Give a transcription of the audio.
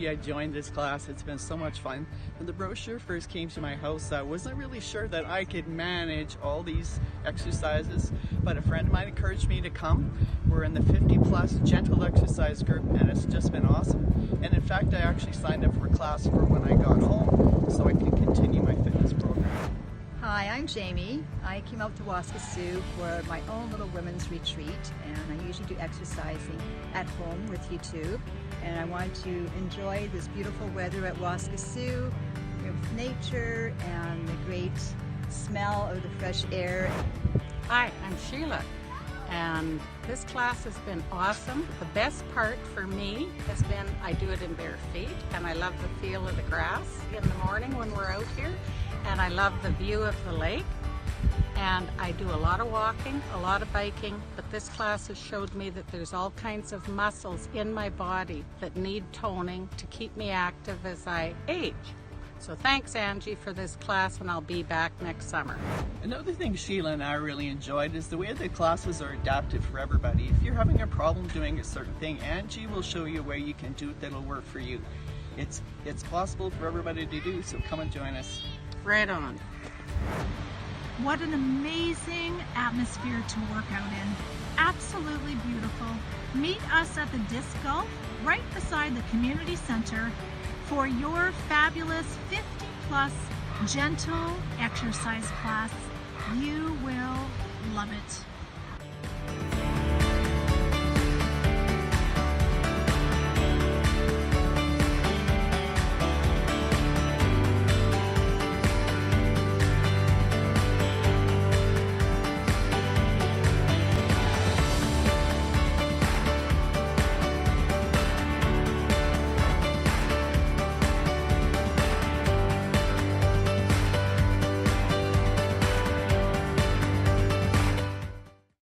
I joined this class. It's been so much fun. When the brochure first came to my house, I wasn't really sure that I could manage all these exercises, but a friend of mine encouraged me to come. We're in the 50+ gentle exercise group, and it's just been awesome. And in fact, I actually signed up for a class for when I got home so I can continue my fitness program. Hi, I'm Jamie. I came out to Waskesiu for my own little women's retreat, and I usually do exercising at home with you too. And I want to enjoy this beautiful weather at Waskesiu with nature and the great smell of the fresh air. Hi, I'm Sheila, and this class has been awesome. The best part for me has been I do it in bare feet, and I love the feel of the grass in the morning when we're out here, and I love the view of the lake. And I do a lot of walking, a lot of biking, but this class has showed me that there's all kinds of muscles in my body that need toning to keep me active as I age. So thanks, Angie, for this class, and I'll be back next summer. Another thing Sheila and I really enjoyed is the way the classes are adapted for everybody. If you're having a problem doing a certain thing, Angie will show you a way you can do it that'll work for you. It's possible for everybody to do, so come and join us. Right on. What an amazing atmosphere to work out in. Absolutely beautiful. Meet us at the disc golf right beside the community center for your fabulous 50+ gentle exercise class. You will love it.